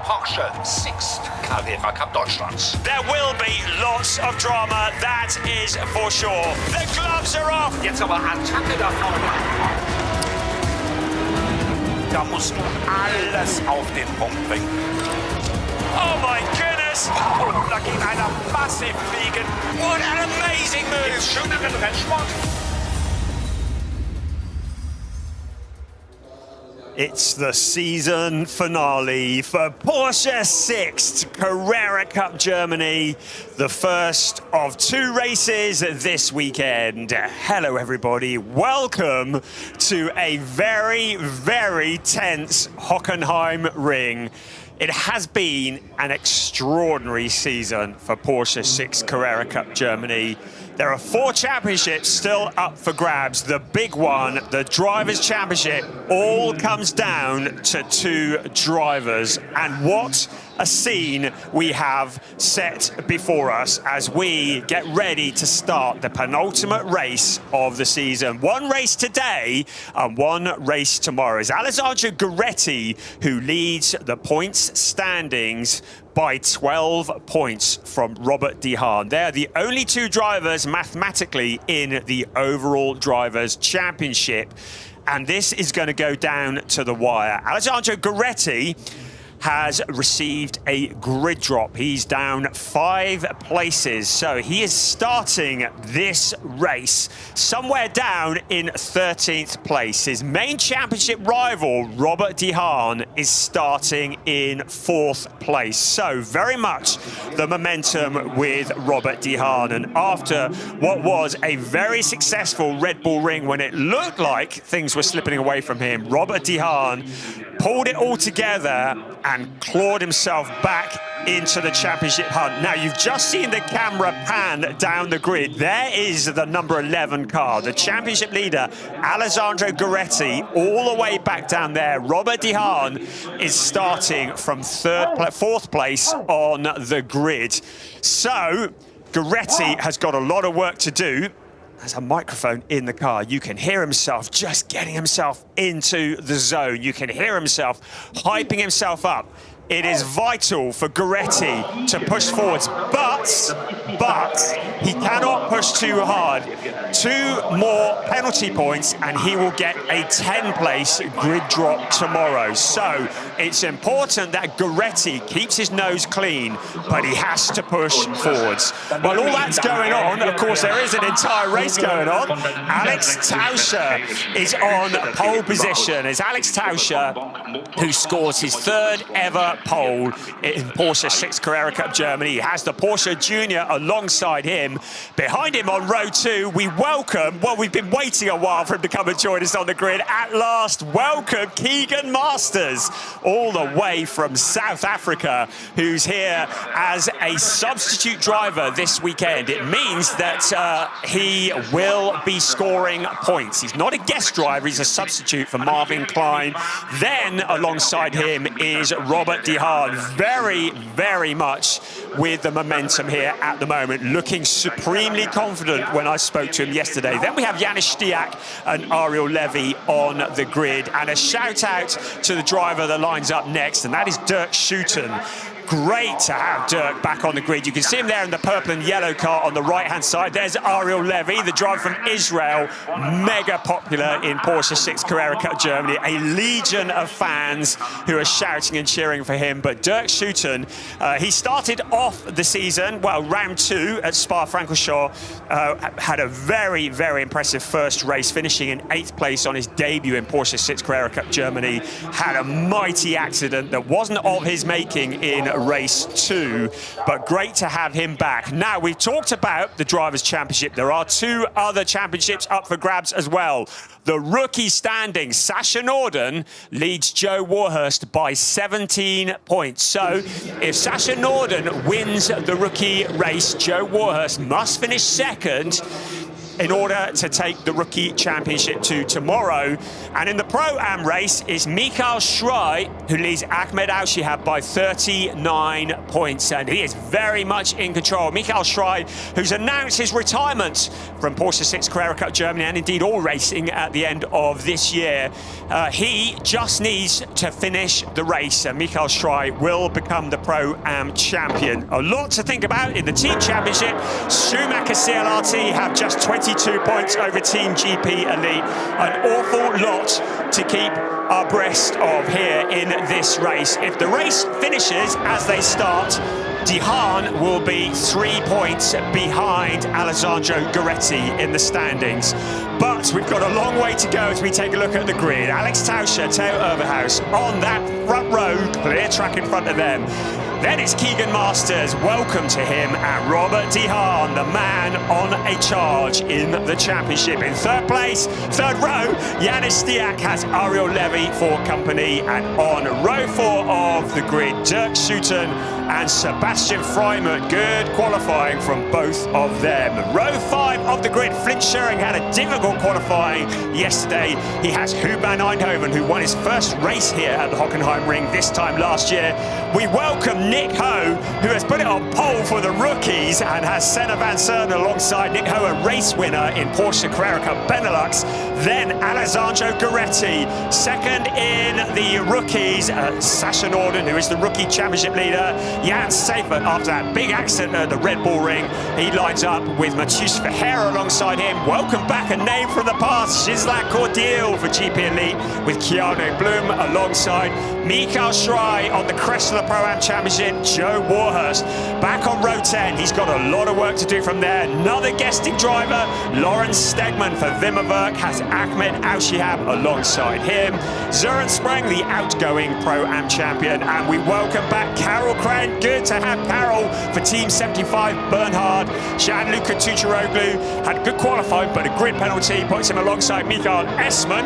Porsche Sixt Carrera Cup Deutschland. There will be lots of drama, that is for sure. The gloves are off. Jetzt aber Attacke da vorne. Da musst du alles auf den Punkt bringen. Oh my goodness! Und da geht einer massiv fliegen. What an amazing move! Schöneren Rennsport. It's the season finale for Porsche Sixt Carrera Cup Germany, the first of two races this weekend. Hello everybody, welcome to a very, very tense Hockenheimring. It has been an extraordinary season for Porsche Sixt Carrera Cup Germany. There are 4 championships still up for grabs. The big one, the Drivers' Championship, all comes down to 2 drivers. And what a scene we have set before us as we get ready to start the penultimate race of the season. 1 race today and 1 race tomorrow. It's Alessandro Gueretti who leads the points standings by 12 points from Robert De Haan. They're the only 2 drivers mathematically in the overall Drivers' Championship. And this is going to go down to the wire. Alessandro Gueretti has received a grid drop. He's down 5 places. So he is starting this race somewhere down in 13th place. His main championship rival, Robert De Haan, is starting in 4th place. So very much the momentum with Robert De Haan. And after what was a very successful Red Bull Ring when it looked like things were slipping away from him, Robert De Haan pulled it all together and clawed himself back into the championship hunt. Now, you've just seen the camera pan down the grid. There is the number 11 car, the championship leader, Alessandro Gueretti, all the way back down there. Robert De Haan is starting from 4th place on the grid. So, Gueretti has got a lot of work to do. There's a microphone in the car. You can hear himself just getting himself into the zone. You can hear himself hyping himself up. It is vital for Gueretti to push forwards, but he cannot push too hard. 2 more penalty points and he will get a 10-place grid drop tomorrow. So it's important that Gueretti keeps his nose clean, but he has to push forwards. While all that's going on, of course, there is an entire race going on. Alex Tauscher is on pole position. It's Alex Tauscher who scores his 3rd ever pole in Porsche Sixt Carrera Cup Germany. He has the Porsche Junior alongside him. Behind him on row 2, we welcome, well, we've been waiting a while for him to come and join us on the grid. At last, welcome Keegan Masters, all the way from South Africa, who's here as a substitute driver this weekend. It means that he will be scoring points. He's not a guest driver, he's a substitute for Marvin Klein. Then, alongside him is Robert De Haan, very, very much with the momentum here at the moment, looking supremely confident when I spoke to him yesterday. Then we have Janis Stiak and Ariel Levy on the grid, and a shout out to the driver that lines up next, and that is Dirk Schouten. Great to have Dirk back on the grid. You can see him there in the purple and yellow car on the right-hand side. There's Ariel Levy, the driver from Israel, mega popular in Porsche Sixt Carrera Cup Germany. A legion of fans who are shouting and cheering for him. But Dirk Schouten, he started off the season, well, round 2 at Spa-Francorchamps, had a very, very impressive first race, finishing in 8th place on his debut in Porsche Sixt Carrera Cup Germany. Had a mighty accident that wasn't of his making in race 2, but great to have him back. Now, we've talked about the Drivers' Championship. There are 2 other championships up for grabs as well. The rookie standings, Sasha Norden leads Joe Warhurst by 17 points. So if Sasha Norden wins the rookie race, Joe Warhurst must finish 2nd. in order to take the Rookie Championship to tomorrow. And in the Pro-Am race is Michael Schrei, who leads Ahmed Al-Shihab by 39 points. And he is very much in control. Michael Schrei, who's announced his retirement from Porsche Sixt Carrera Cup Germany and indeed all racing at the end of this year. He just needs to finish the race, and Michael Schrei will become the Pro-Am champion. A lot to think about in the Team Championship. Schumacher CLRT have just 22 points over Team GP Elite. An awful lot to keep abreast of here in this race. If the race finishes as they start, Dihan will be 3 points behind Alessandro Gueretti in the standings. But we've got a long way to go as we take a look at the grid. Alex Tauscher, Theo Overhaus on that front row, clear track in front of them. Then it's Keegan Masters, welcome to him, and Robert Dihan, the man on a charge in the championship. In third place, third row, Yanis Stiak has Ariel Levy for company, and on row 4 of the grid, Dirk Schutten and Sebastian Freimut. Good qualifying from both of them. Row 5 of the grid, Flint Schering had a difficult qualifying yesterday. He has Huban Eindhoven, who won his first race here at the Hockenheimring this time last year. We welcome Nick Ho, who has put it on pole for the rookies and has Senna Van Cern alongside Nick Ho, a race winner in Porsche Carrera Cup Benelux. Then Alessandro Gueretti, second in the rookies. Sasha Norden, who is the rookie championship leader. Jan Seifert, after that big accident at the Red Bull Ring, he lines up with Matheus Ferreira alongside him. Welcome back, a name from the past, Ghislain Cordial for GP Elite, with Keanu Bloom alongside Michael Schrei on the crest of the Pro-Am Championship. Joe Warhurst back on row 10. He's got a lot of work to do from there. Another guesting driver, Lawrence Stegman for Wimmerwerk, has Ahmed Al-Shihab alongside him. Søren Sprang, the outgoing Pro-Am champion. And we welcome back Carol Crane. Good to have Carol for Team 75 Bernhard. Gianluca Tucciaroglu had good qualifying, but a grid penalty puts him alongside Mikael Esman.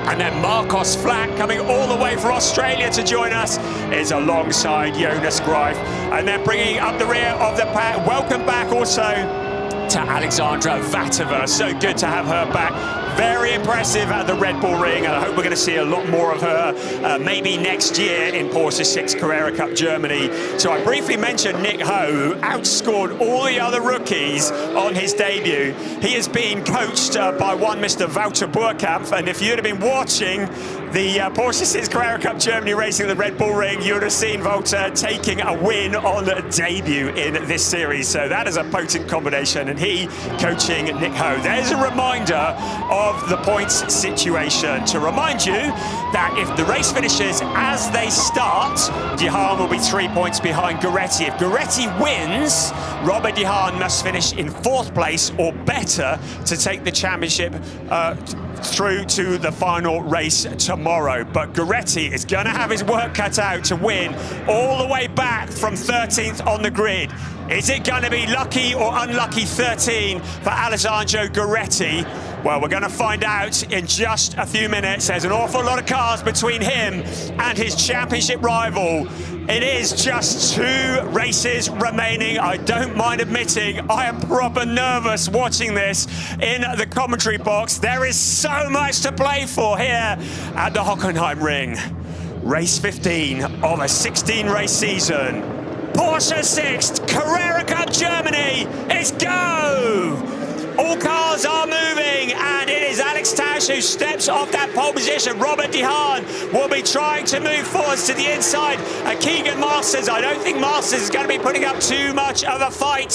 And then Marcos Flack, coming all the way from Australia to join us, is alongside Jonas Greif. And then bringing up the rear of the pack, welcome back also to Alexandra Vatova. So good to have her back. Very impressive at the Red Bull Ring, and I hope we're going to see a lot more of her maybe next year in Porsche Sixt Carrera Cup Germany. So I briefly mentioned Nick Ho, who outscored all the other rookies on his debut. He has been coached by one Mr. Wouter Burkamp, and if you'd have been watching the Porsche Sixt Carrera Cup Germany racing at the Red Bull Ring, you would have seen Wouter taking a win on the debut in this series. So that is a potent combination, and he coaching Nick Ho. There's a reminder of the points situation. To remind you that if the race finishes as they start, Dihan will be 3 points behind Gueretti. If Gueretti wins, Robert Dihan must finish in 4th place or better to take the championship through to the final race tomorrow. But Gueretti is going to have his work cut out to win all the way back from 13th on the grid. Is it going to be lucky or unlucky 13 for Alessandro Gueretti? Well, we're going to find out in just a few minutes. There's an awful lot of cars between him and his championship rival. It is just 2 races remaining. I don't mind admitting I am proper nervous watching this in the commentary box. There is so much to play for here at the Hockenheimring. Race 15 of a 16-race season. Porsche Sixt Carrera Cup Germany, it's go! All cars are moving, and it is Alex Tauscher who steps off that pole position. Robert Dihan will be trying to move forwards to the inside. Keegan Masters, I don't think Masters is going to be putting up too much of a fight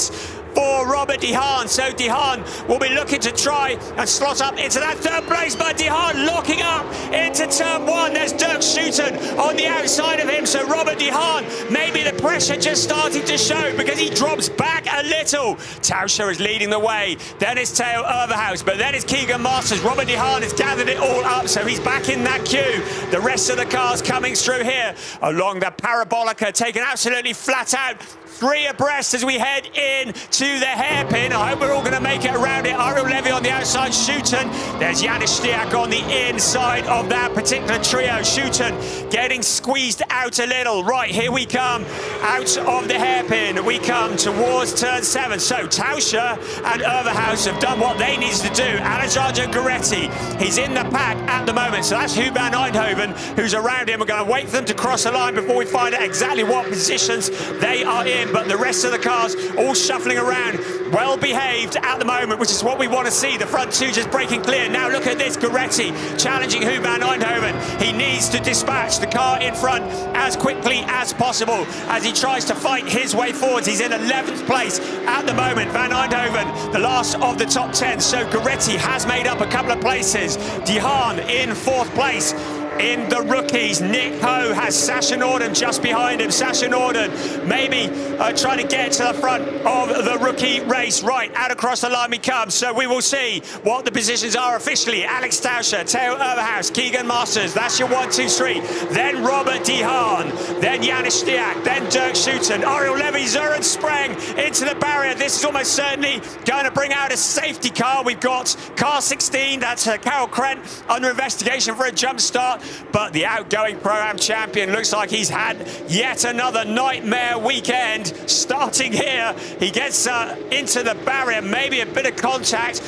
for Robert Dihan. So Dihan will be looking to try and slot up into that 3rd place, but Dihan locking up into turn 1. There's Dirk Schutten on the outside of him. So Robert Dihan, maybe the pressure just starting to show because he drops back a little. Tauscher is leading the way. Then it's Theo Overhaus, but then it's Keegan Masters. Robert Dihan has gathered it all up, so he's back in that queue. The rest of the cars coming through here along the Parabolica, taken absolutely flat out. 3 abreast as we head in to the hairpin. I hope we're all going to make it around it. Ariel Levy on the outside, Schuten. There's Janis Stiak on the inside of that particular trio. Schuten getting squeezed out a little. Right, here we come out of the hairpin. We come towards turn 7. So Tauscher and Overhaus have done what they needed to do. Alexander Goretti, he's in the pack at the moment. So that's Huub van Eindhoven who's around him. We're going to wait for them to cross the line before we find out exactly what positions they are in. But the rest of the cars all shuffling around, well behaved at the moment, which is what we want to see. The front 2 just breaking clear. Now look at this, Goretti challenging Huub van Eindhoven. He needs to dispatch the car in front as quickly as possible as he tries to fight his way forwards. He's in 11th place at the moment. Van Eindhoven, the last of the top 10. So Goretti has made up a couple of places. De Haan in 4th place. In the rookies, Nick Ho has Sasha Norden just behind him. Sasha Norden maybe trying to get to the front of the rookie race. Right, out across the line we come. So we will see what the positions are officially. Alex Tauscher, Theo Overhaus, Keegan Masters. That's your 1, 2, 3. Then Robert De Haan. Then Janis Stiak. Then Dirk Schuten. Ariel Levy, Søren Spreng into the barrier. This is almost certainly going to bring out a safety car. We've got car 16. That's Carol Krent under investigation for a jump start. But the outgoing Pro-Am champion looks like he's had yet another nightmare weekend. Starting here, he gets into the barrier, maybe a bit of contact.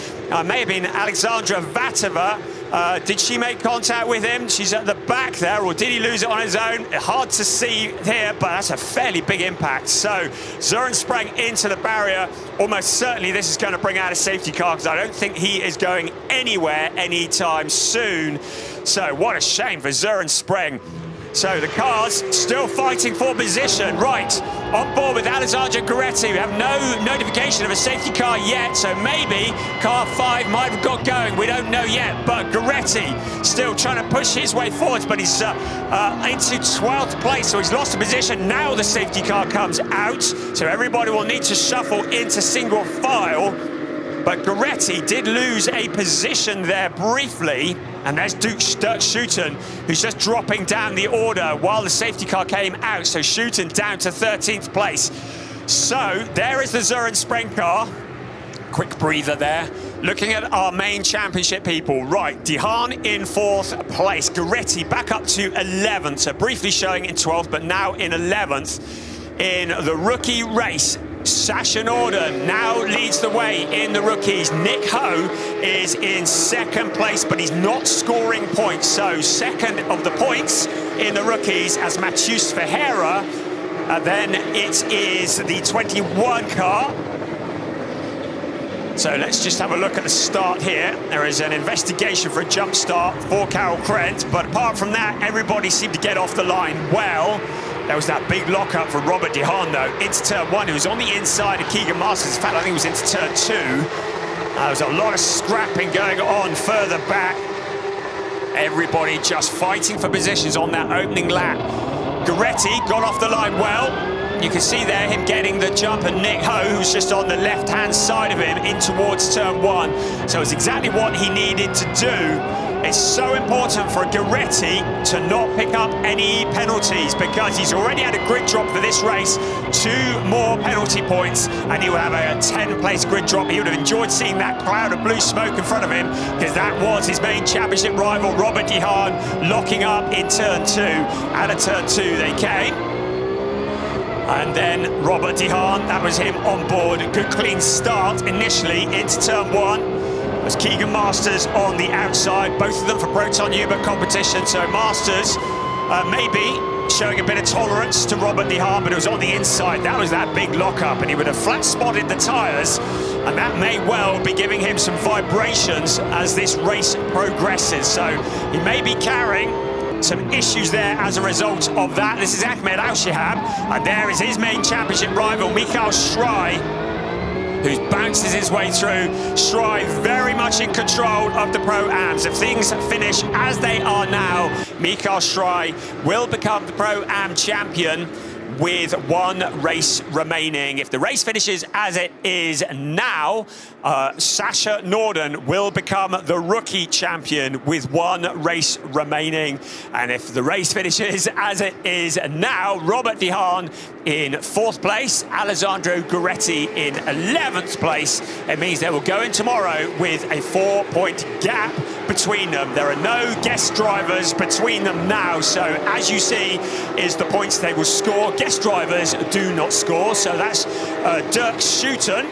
May have been Alexandra Vatova. Did she make contact with him? She's at the back there, or did he lose it on his own? Hard to see here, but that's a fairly big impact. So Søren Spreng into the barrier. Almost certainly this is going to bring out a safety car, because I don't think he is going anywhere anytime soon. So what a shame for Søren Spreng. So the cars still fighting for position. Right, on board with Alexander Goretti. We have no notification of a safety car yet, so maybe car 5 might have got going. We don't know yet, but Goretti still trying to push his way forwards, but he's into 12th place, so he's lost a position. Now the safety car comes out, so everybody will need to shuffle into single file. But Goretti did lose a position there briefly. And there's Dirk Schuten, who's just dropping down the order while the safety car came out. So Schuten down to 13th place. So there is the Søren Spreng car. Quick breather there. Looking at our main championship people. Right, De Haan in 4th place. Goretti back up to 11th. So briefly showing in 12th, but now in 11th. In the rookie race, Sasha Norden now leads the way in the rookies. Nick Ho is in 2nd place, but he's not scoring points. So 2nd of the points in the rookies as Matheus Ferreira. Then it is the 21 car. So let's just have a look at the start here. There is an investigation for a jump start for Carol Krent, but apart from that, everybody seemed to get off the line well. There was that big lockup for Robert De Haan, though, into turn 1. He was on the inside of Keegan Masters. In fact, I think he was into turn 2. There was a lot of scrapping going on further back. Everybody just fighting for positions on that opening lap. Goretti got off the line well. You can see there him getting the jump, and Nick Ho, who's just on the left-hand side of him, in towards turn 1. So it's exactly what he needed to do. It's so important for Goretti to not pick up any penalties, because he's already had a grid drop for this race. 2 more penalty points, and he will have a 10th-place grid drop. He would have enjoyed seeing that cloud of blue smoke in front of him, because that was his main championship rival, Robert De Haan, locking up in turn 2. Out of turn 2 they came. And then Robert De Haan, that was him on board. A good clean start initially into turn 1. There's Keegan Masters on the outside, both of them for Proton Hubert competition. So Masters maybe showing a bit of tolerance to Robert De Haan, but it was on the inside. That was that big lockup, and he would have flat spotted the tyres, and that may well be giving him some vibrations as this race progresses. So he may be carrying some issues there as a result of that. This is Ahmed Al-Shihab, and there is his main championship rival, Michael Schrei, who bounces his way through. Schrei very much in control of the Pro-Ams. If things finish as they are now, Michael Schrei will become the Pro-Am champion. with one race remaining. If the race finishes as it is now, Sasha Norden will become the rookie champion with one race remaining. And if the race finishes as it is now, Robert De Haan in 4th place, Alessandro Gueretti in 11th place. It means they will go in tomorrow with a 4-point gap between them. There are no guest drivers between them now, so as you see is the points they will score. Guest drivers do not score, so that's Dirk Schouten,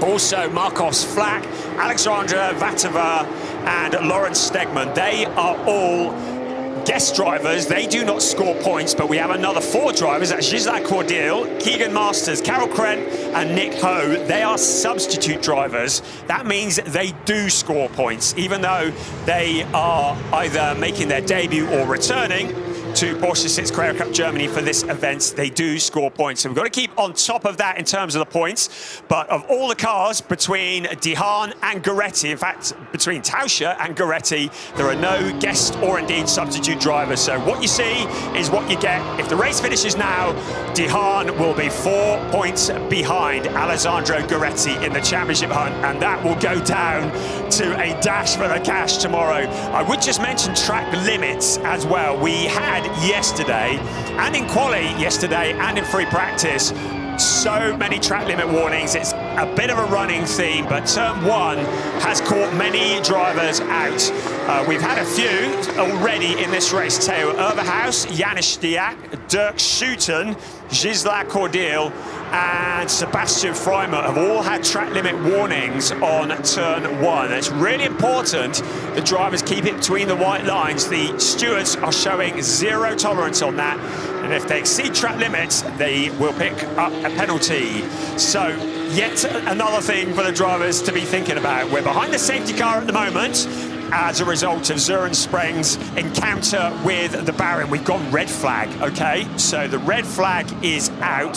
also Marcos Flack, Alexandra Vatova and Lawrence Stegman. They are all guest drivers. They do not score points, but we have another 4 drivers. That's Gisela Cordial, Keegan Masters, Carol Krent and Nick Ho. They are substitute drivers. That means they do score points, even though they are either making their debut or returning to Porsche Sixt Carrera Cup Germany for this event. They do score points, so we've got to keep on top of that in terms of the points. But of all the cars between De Haan and Gueretti, in fact between Tauscher and Gueretti, there are no guest or indeed substitute drivers. So what you see is what you get. If the race finishes now, De Haan will be 4 points behind Alessandro Gueretti in the championship hunt, and that will go down to a dash for the cash tomorrow. I would just mention track limits as well. We had yesterday, and in quali yesterday, and in free practice, so many track limit warnings. It's a bit of a running theme, but turn 1 has caught many drivers out. We've had a few already in this race. Theo Overhaus, Janis Stiak, Dirk Schouten, Gisela Cordial and Sebastian Freimer have all had track limit warnings on turn 1. It's really important the drivers keep it between the white lines. The stewards are showing 0 tolerance on that, and if they exceed track limits, they will pick up a penalty. So yet another thing for the drivers to be thinking about. We're behind the safety car at the moment as a result of Søren Spreng's encounter with the Baron. We've got red flag, okay? So the red flag is out.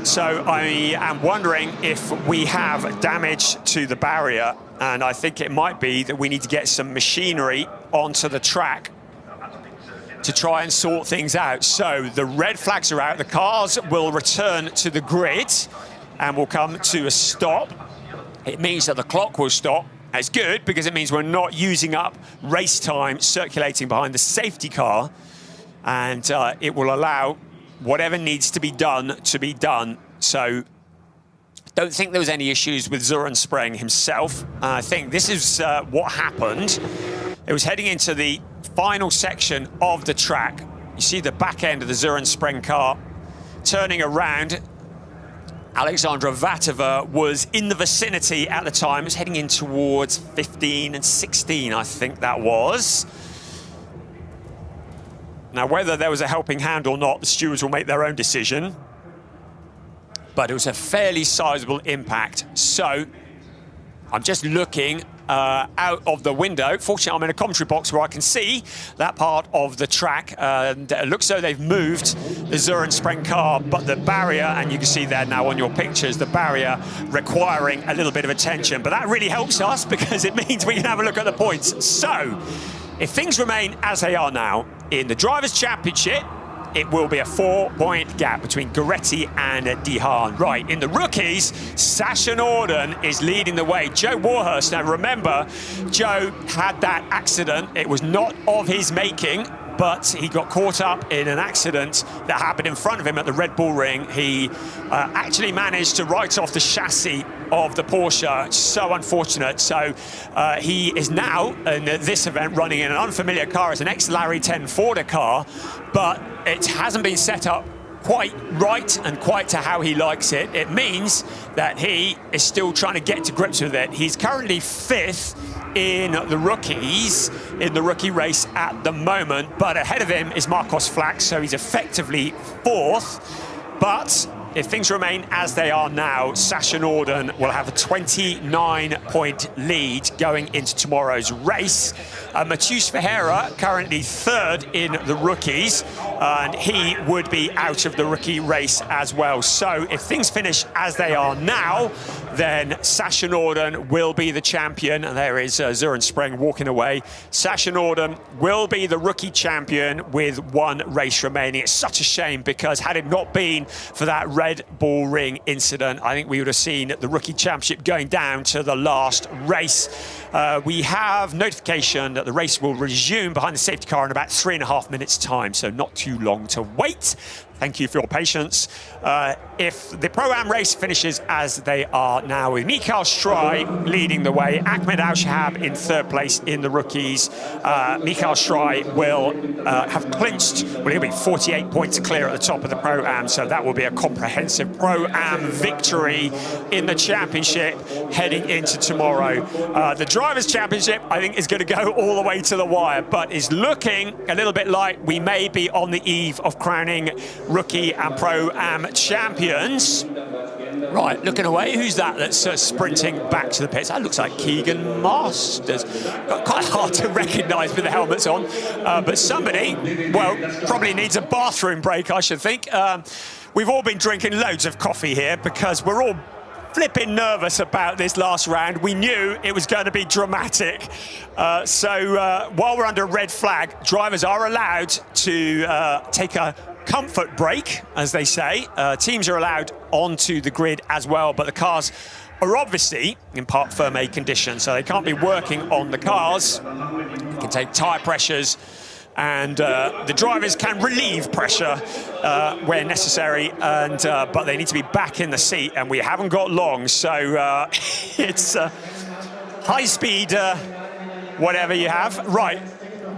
So I am wondering if we have damage to the barrier, and I think it might be that we need to get some machinery onto the track to try and sort things out. So the red flags are out. The cars will return to the grid and will come to a stop. It means that the clock will stop. It's good because it means we're not using up race time circulating behind the safety car, and it will allow whatever needs to be done to be done. So don't think there was any issues with Søren Spreng himself. I think this is what happened. It was heading into the final section of the track. You see the back end of the Søren Spreng car turning around. Alexandra Vatova was in the vicinity at the time. It was heading in towards 15 and 16, I think that was. Now, whether there was a helping hand or not, the stewards will make their own decision. But it was a fairly sizable impact. So I'm just looking out of the window. Fortunately, I'm in a commentary box where I can see that part of the track. And it looks as though they've moved the Søren Spreng car, but the barrier, and you can see there now on your pictures, the barrier requiring a little bit of attention. But that really helps us because it means we can have a look at the points. So if things remain as they are now, in the Drivers' Championship, it will be a 4-point gap between Gueretti and De Haan. Right, in the rookies, Sasha Norden is leading the way. Joe Warhurst, now remember, Joe had that accident. It was not of his making, but he got caught up in an accident that happened in front of him at the Red Bull Ring. He actually managed to write off the chassis of the Porsche. So unfortunate. So he is now in this event running in an unfamiliar car. It's an ex-Larry 10 Forder car, but it hasn't been set up quite right and quite to how he likes it. It means that he is still trying to get to grips with it. He's currently 5th in the rookies, in the rookie race at the moment, but ahead of him is Marcos Flack, so he's effectively 4th. But if things remain as they are now, Sasha Norden will have a 29-point lead going into tomorrow's race. Matheus Ferreira, currently 3rd in the rookies, and he would be out of the rookie race as well. So if things finish as they are now, then Sasha Norden will be the champion. And there is Søren Spring walking away. Sasha Norden will be the rookie champion with 1 race remaining. It's such a shame because had it not been for that Red Bull Ring incident, I think we would have seen the rookie championship going down to the last race. We have notification that the race will resume behind the safety car in about 3.5 minutes time, so not too long to wait. Thank you for your patience. If the Pro-Am race finishes as they are now, with Mikael Strij leading the way, Ahmed Al-Shahab in 3rd place in the rookies. Mikael Strij will have clinched, well, he'll be 48 points clear at the top of the Pro-Am, so that will be a comprehensive Pro-Am victory in the championship heading into tomorrow. The Drivers' Championship, I think, is going to go all the way to the wire, but is looking a little bit like we may be on the eve of crowning Rookie and Pro-Am champions. Right, looking away, who's that that's sprinting back to the pits? That looks like Keegan Masters. Quite hard to recognise with the helmets on, but somebody, well, probably needs a bathroom break, I should think. We've all been drinking loads of coffee here because we're all flipping nervous about this last round. We knew it was going to be dramatic. So while we're under red flag, drivers are allowed to take a comfort break, as they say. Teams are allowed onto the grid as well, but the cars are obviously in parc fermé condition, so they can't be working on the cars. They can take tyre pressures, and the drivers can relieve pressure where necessary, and but they need to be back in the seat, and we haven't got long, so it's high speed, whatever you have. Right.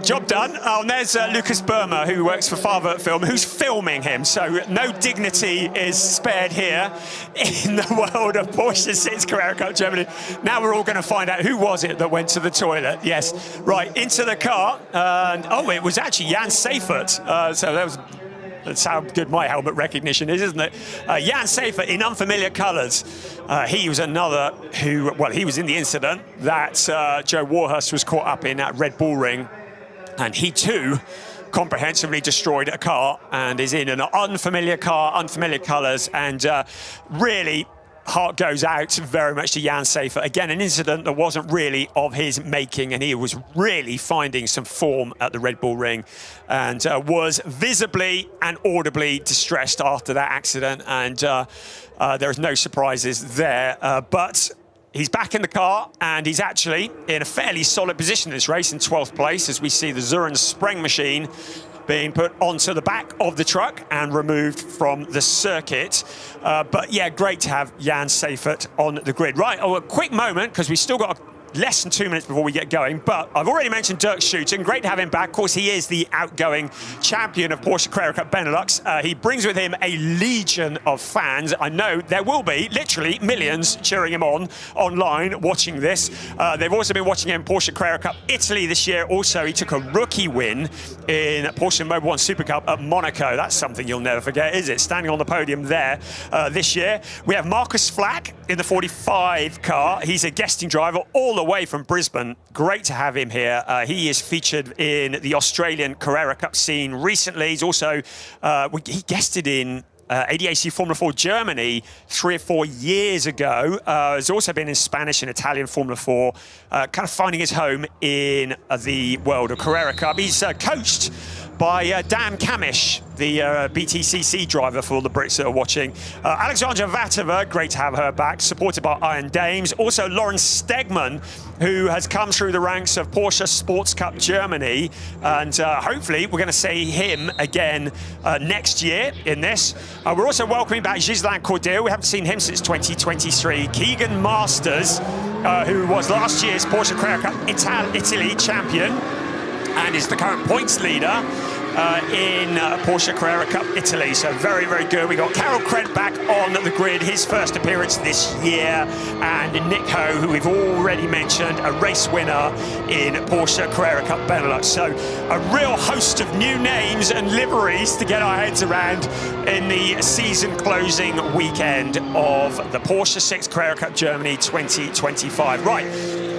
Job done. Oh, and there's Lucas Burma, who works for Farvert Film, who's filming him. So no dignity is spared here in the world of Porsche Sixt Carrera Cup Germany. Now we're all going to find out who was it that went to the toilet. Yes, right, into the car. And, oh, it was actually Jan Seifert. So that's how good my helmet recognition is, isn't it? Jan Seifert in unfamiliar colours. He was another who, well, he was in the incident that Joe Warhurst was caught up in at Red Bull Ring. And he too comprehensively destroyed a car and is in an unfamiliar car, unfamiliar colours, and really heart goes out very much to Jan Seifert. Again, an incident that wasn't really of his making, and he was really finding some form at the Red Bull Ring and was visibly and audibly distressed after that accident, and there's no surprises there. But he's back in the car, and he's actually in a fairly solid position in this race, in 12th place, as we see the Søren Spring machine being put onto the back of the truck and removed from the circuit. But yeah, great to have Jan Seifert on the grid. Right, a quick moment, because we've still got less than 2 minutes before we get going, but I've already mentioned Dirk Schouten. Great to have him back. Of course, he is the outgoing champion of Porsche Carrera Cup Benelux. He brings with him a legion of fans. I know there will be literally millions cheering him on online watching this. They've also been watching him in Porsche Carrera Cup Italy this year. Also, he took a rookie win in Porsche Mobil 1 Super Cup at Monaco. That's something you'll never forget, is it? Standing on the podium there this year. We have Marcus Flack in the 45 car. He's a guesting driver all the way from Brisbane. Great to have him here. He is featured in the Australian Carrera Cup scene recently. He's also, he guested in ADAC Formula 4 Germany 3 or 4 years ago. Has also been in Spanish and Italian Formula 4, kind of finding his home in the world of Carrera Cup. He's coached by Dan Kamish, the BTCC driver for all the Brits that are watching. Alexandra Vatova, great to have her back, supported by Iron Dames. Also Lauren Stegman, who has come through the ranks of Porsche Sports Cup Germany. And hopefully we're going to see him again next year in this. We're also welcoming back Ghislain Cordier. We haven't seen him since 2023. Keegan Masters, who was last year's Porsche Carrera Cup Italy champion and is the current points leader in Porsche Carrera Cup Italy. So very, very good. We got Carol Cred back on the grid, his first appearance this year, and Nick Ho, who we've already mentioned, a race winner in Porsche Carrera Cup Benelux. So a real host of new names and liveries to get our heads around in the season closing weekend of the Porsche Sixt Carrera Cup Germany 2025. Right.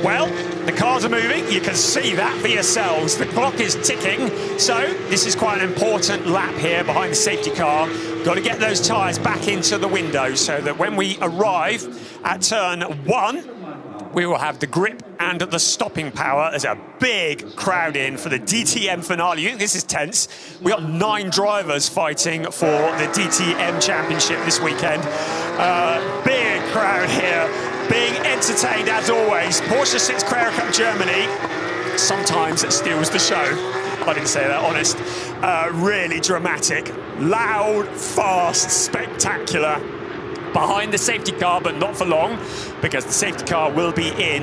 Well, the cars are moving. You can see that for yourselves. The clock is ticking. So this is quite an important lap here behind the safety car. Got to get those tyres back into the window so that when we arrive at turn 1, we will have the grip and the stopping power. There's a big crowd in for the DTM finale. You think this is tense? We got 9 drivers fighting for the DTM championship this weekend. Big crowd here, being entertained as always. Porsche Sixt Carrera Cup Germany sometimes steals the show. I didn't say that, honest. Really dramatic, loud, fast, spectacular. Behind the safety car, but not for long, because the safety car will be in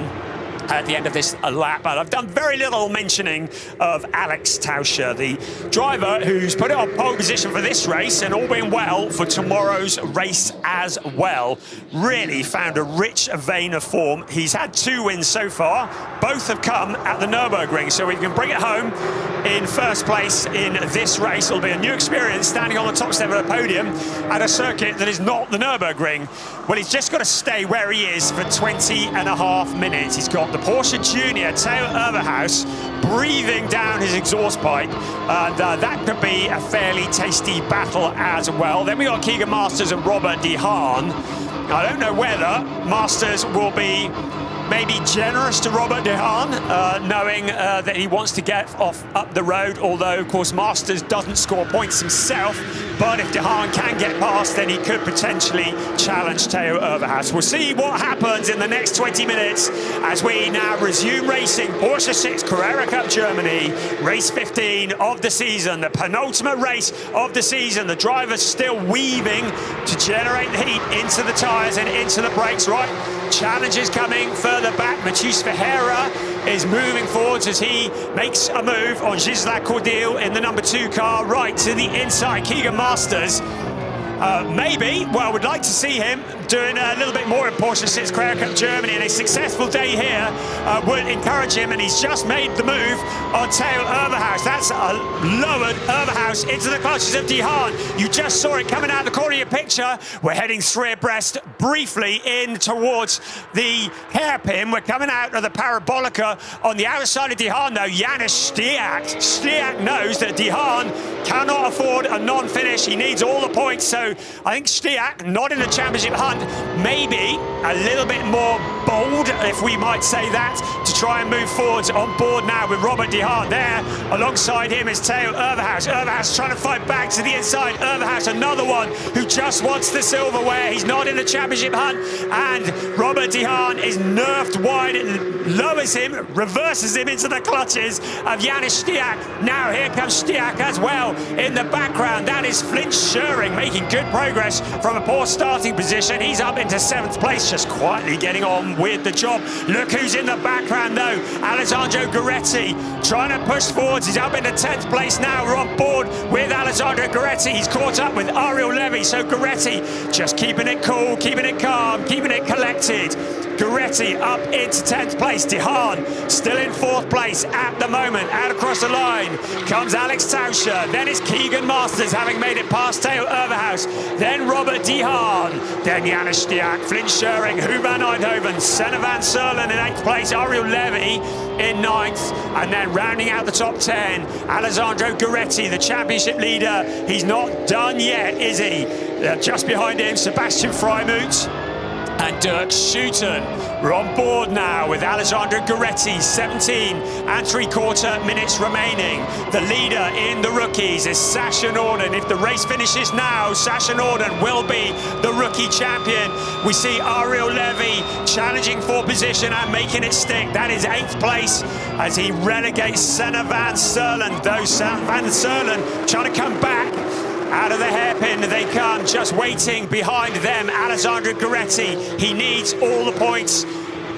at the end of this lap. And I've done very little mentioning of Alex Tauscher, the driver who's put it on pole position for this race and all being well for tomorrow's race as well. Really found a rich vein of form. He's had 2 wins so far. Both have come at the Nürburgring, so we can bring it home in first place in this race. It'll be a new experience standing on the top step of the podium at a circuit that is not the Nürburgring. Well, he's just got to stay where he is for 20.5 minutes. He's got the Porsche Junior, Theo Overhaus, breathing down his exhaust pipe, and that could be a fairly tasty battle as well. Then we got Keegan Masters and Robert De Haan. I don't know whether Masters will be maybe generous to Robert De Haan, knowing that he wants to get off up the road, although of course Masters doesn't score points himself. But if De Haan can get past, then he could potentially challenge Theo Overhaus. We'll see what happens in the next 20 minutes as we now resume racing. Porsche Sixt Carrera Cup Germany, race 15 of the season, the penultimate race of the season. The drivers still weaving to generate the heat into the tyres and into the brakes, right? Challenges coming further back. Matheus Ferreira is moving forwards as he makes a move on Gisela Cordil in the number 2 car, right to the inside. Keegan Masters, maybe, well, would like to see him doing a little bit more in Porsche Sixt Carrera Cup Germany, and a successful day here would encourage him, and he's just made the move on Theo Overhaus. That's lowered Overhaus into the clutches of De Haan. You just saw it coming out the corner of your picture. We're heading 3 abreast, briefly in towards the hairpin. We're coming out of the parabolica on the outside of De Haan, though. Janis Stiak. Stiak knows that De Haan cannot afford a non-finish. He needs all the points, so I think Stiak, not in the championship hunt, maybe a little bit more bold, if we might say that, to try and move forwards on board now with Robert De Haan there. Alongside him is Theo Overhaus. Overhaus trying to fight back to the inside. Overhaus, another one who just wants the silverware. He's not in the championship hunt, and Robert De Haan is nerfed wide. It lowers him, reverses him into the clutches of Janis Stiak. Now here comes Stiak as well in the background. That is Flint Schering making good progress from a poor starting position. He's up into 7th place, just quietly getting on with the job. Look who's in the background though. Alessandro Gueretti trying to push forwards. He's up into 10th place now. We're on board with Alessandro Gueretti. He's caught up with Ariel Levy. So Gueretti just keeping it cool, keeping it calm, keeping it collected. Gueretti up into 10th place. De Haan still in 4th place at the moment. Out across the line comes Alex Tauscher. Then it's Keegan Masters, having made it past Theo Overhaus. Then Robert De Haan. Then Janis Stiak, Flint Schering, Hugo van Eindhoven, Senna van Serlen in 8th place. Ariel Levy in 9th. And then rounding out the top 10, Alessandro Gueretti, the championship leader. He's not done yet, is he? Just behind him, Sebastian Freimuth and Dirk Schouten. We're on board now with Alessandro Gueretti, 17 and 3/4 minutes remaining. The leader in the rookies is Sasha Norden. If the race finishes now, Sasha Norden will be the rookie champion. We see Ariel Levy challenging for position and making it stick. That is 8th place as he relegates Senna van Serlen. Though Senna van Serlen trying to come back. Out of the hairpin they come, just waiting behind them. Alessandro Gueretti, he needs all the points.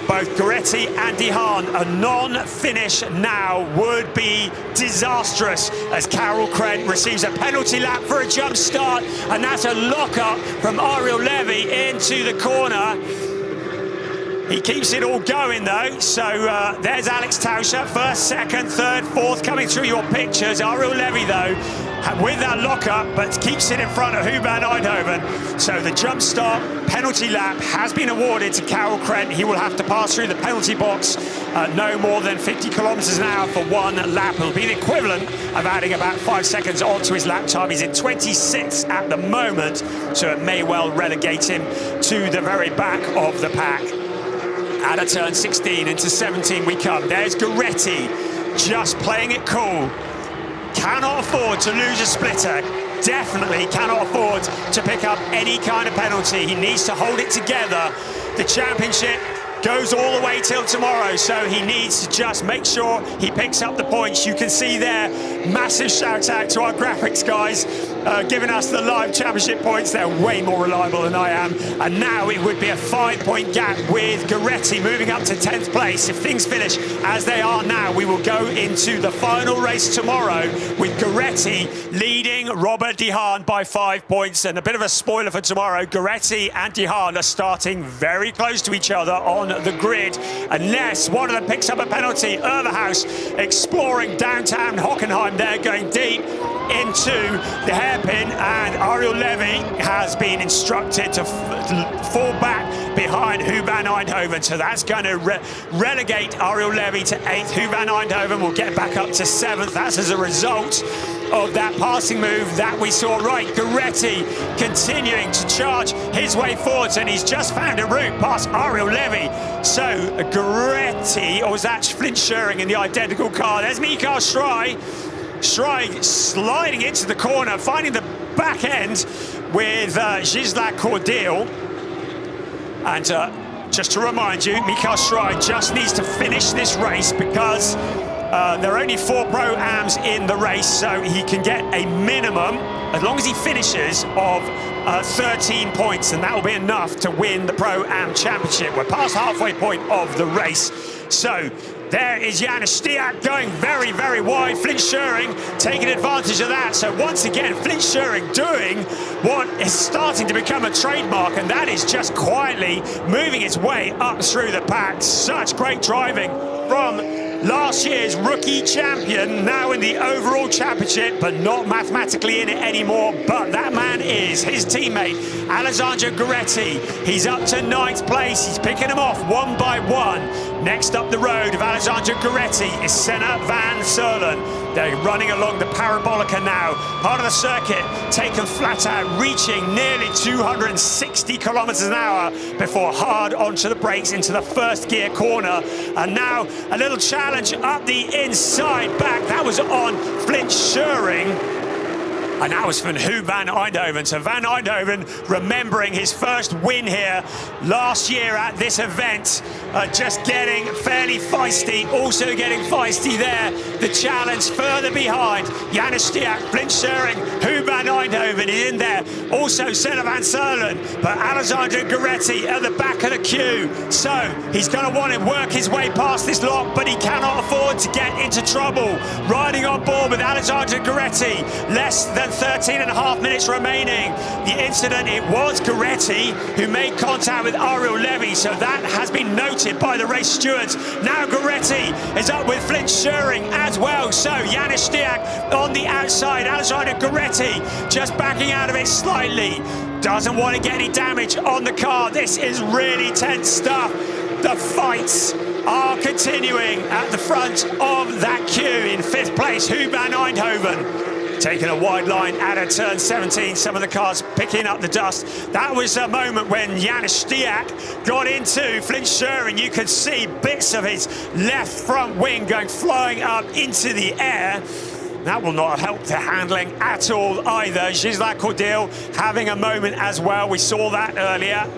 Both Gueretti and De Haan. A non-finish now would be disastrous as Carol Krent receives a penalty lap for a jump start, and that's a lock-up from Ariel Levy into the corner. He keeps it all going though. So there's Alex Tauscher, first, second, third, fourth, coming through your pictures. Ariel Levy though, with that lockup, but keeps it in front of Huban Eindhoven. So the jump start penalty lap has been awarded to Carol Krent. He will have to pass through the penalty box no more than 50 kilometers an hour for one lap. It'll be the equivalent of adding about 5 seconds onto his lap time. He's in 26th at the moment, so it may well relegate him to the very back of the pack. Out of turn 16 into 17 we come. There's Goretti just playing it cool. Cannot afford to lose a splitter. Definitely cannot afford to pick up any kind of penalty. He needs to hold it together. The championship goes all the way till tomorrow, so he needs to just make sure he picks up the points. You can see there, massive shout out to our graphics guys, giving us the live championship points. They're way more reliable than I am. And now it would be a 5-point gap with Goretti moving up to 10th place. If things finish as they are now, we will go into the final race tomorrow with Goretti leading Robert De Haan by 5 points. And a bit of a spoiler for tomorrow, Goretti and De Haan are starting very close to each other on the grid, unless one of them picks up a penalty. Overhaus exploring downtown Hockenheim there, going deep into the hairpin, and Ariel Levy has been instructed to fall back behind Huban Eindhoven, so that's going to relegate Ariel Levy to 8th. Huban Eindhoven will get back up to 7th. That's as a result of that passing move that we saw. Right, Goretti continuing to charge his way forwards, and he's just found a route past Ariel Levy. So Goretti, or was that Flint Schering in the identical car? There's Mikael Schrei. Schrei sliding into the corner, finding the back end with Gisela Cordial. And just to remind you, Mikael Schrei just needs to finish this race because there are only 4 Pro-Ams in the race, so he can get a minimum, as long as he finishes, of 13 points, and that will be enough to win the Pro-Am Championship. We're past halfway point of the race. So there is Janis Stiak going very, very wide. Flint Schering taking advantage of that. So once again, Flint Schering doing what is starting to become a trademark, and that is just quietly moving its way up through the pack. Such great driving from last year's rookie champion, now in the overall championship, but not mathematically in it anymore. But that man is his teammate, Alessandro Goretti. He's up to 9th place. He's picking them off one by one. Next up the road of Alessandro Goretti is Senna van Serlen. They're running along the Parabolica now, part of the circuit, taken flat out, reaching nearly 260 kilometers an hour before hard onto the brakes into the first gear corner. And now a little challenge up the inside back. That was on Flint Schering. And that was from Huban Eindhoven. So Van Eindhoven remembering his first win here last year at this event, just getting fairly feisty, also getting feisty there. The challenge further behind, Janis Stiak, Flint Schering, Huban Eindhoven is in there. Also Senna van Serlen, but Alessandro Goretti at the back of the queue. So he's going to want to work his way past this lot, but he cannot afford to get into trouble. Riding on board with Alessandro Goretti, less than 13.5 minutes remaining. The incident, it was Goretti who made contact with Ariel Levy, so that has been noted by the race stewards. Now Goretti is up with Flint Schering as well, so Janis Stiak on the outside. Alessandro Goretti just backing out of it slightly. Doesn't want to get any damage on the car. This is really tense stuff. The fights are continuing at the front of that queue. In 5th place, Huban Eindhoven. Taking a wide line out of turn 17, some of the cars picking up the dust. That was a moment when Janis Stiak got into Flint Schering. You could see bits of his left front wing going flying up into the air. That will not help the handling at all either. Gisela Cordial having a moment as well. We saw that earlier.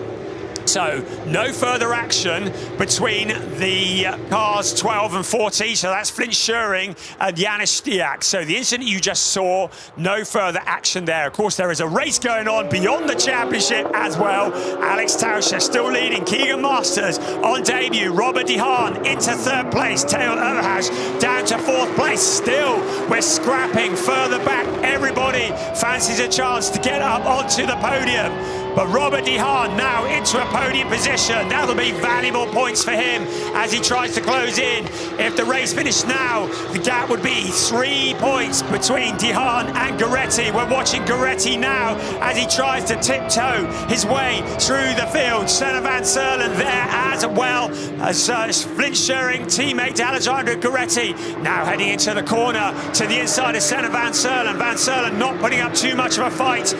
So no further action between the cars 12 and 40. So that's Flint Schering and Janis Stiak. So the incident you just saw, no further action there. Of course, there is a race going on beyond the championship as well. Alex Tauscher still leading. Keegan Masters on debut. Robert De Haan into 3rd place. Theo Overhaus down to 4th place. Still, we're scrapping further back. Everybody fancies a chance to get up onto the podium. But Robert De Haan now into a podium position. That'll be valuable points for him as he tries to close in. If the race finished now, the gap would be 3 points between De Haan and Gueretti. We're watching Gueretti now as he tries to tiptoe his way through the field. Senna van Serlen there as well as Flint Schering, teammate to Alejandro Gueretti. Now heading into the corner to the inside of Senna van Serlen. Van Serlen not putting up too much of a fight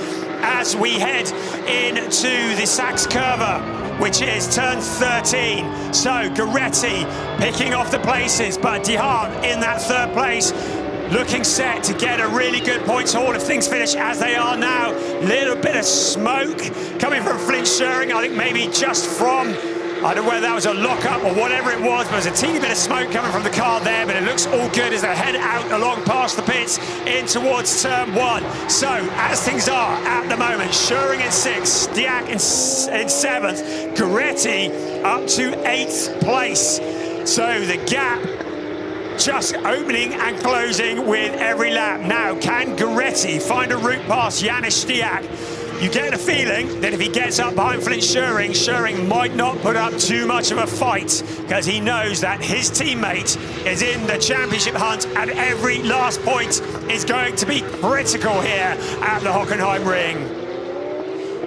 as we head into the Sixt Carrera, which is turn 13. So Gueretti picking off the places, but De Haan in that third place, looking set to get a really good points haul if things finish as they are now. Little bit of smoke coming from Flint Schering, I think maybe just from, I don't know whether that was a lock-up or whatever it was, but there's a teeny bit of smoke coming from the car there, but it looks all good as they head out along past the pits in towards turn 1. So, as things are at the moment, Schering in 6th, Stiak in 7th, Gueretti up to 8th place. So, the gap just opening and closing with every lap. Now, can Gueretti find a route past Janis Stiak? You get a feeling that if he gets up behind Flint Schering, Schering might not put up too much of a fight because he knows that his teammate is in the championship hunt and every last point is going to be critical here at the Hockenheimring.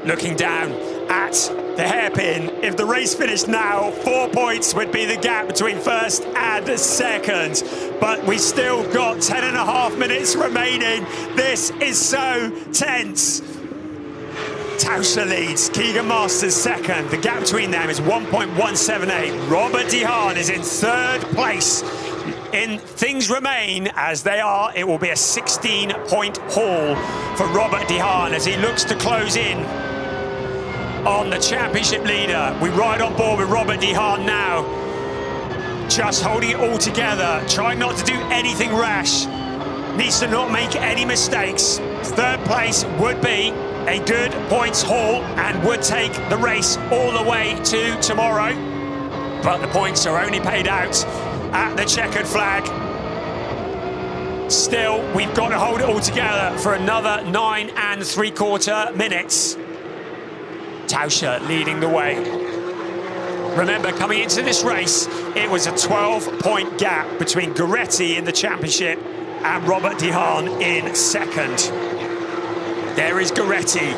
Looking down at the hairpin, if the race finished now, 4 points would be the gap between first and second. But we still got 10.5 minutes remaining. This is so tense. Tauscher leads, Keegan Masters second. The gap between them is 1.178. Robert De Haan is in third place. Things remain as they are. It will be a 16-point haul for Robert De Haan as he looks to close in on the championship leader. We ride on board with Robert De Haan now, just holding it all together, trying not to do anything rash, needs to not make any mistakes. Third place would be a good points haul and would take the race all the way to tomorrow. But the points are only paid out at the checkered flag. Still, we've got to hold it all together for another 9 3/4 minutes. Tauscher leading the way. Remember, coming into this race, it was a 12-point gap between Gueretti in the championship and Robert De Haan in second. There is Gueretti.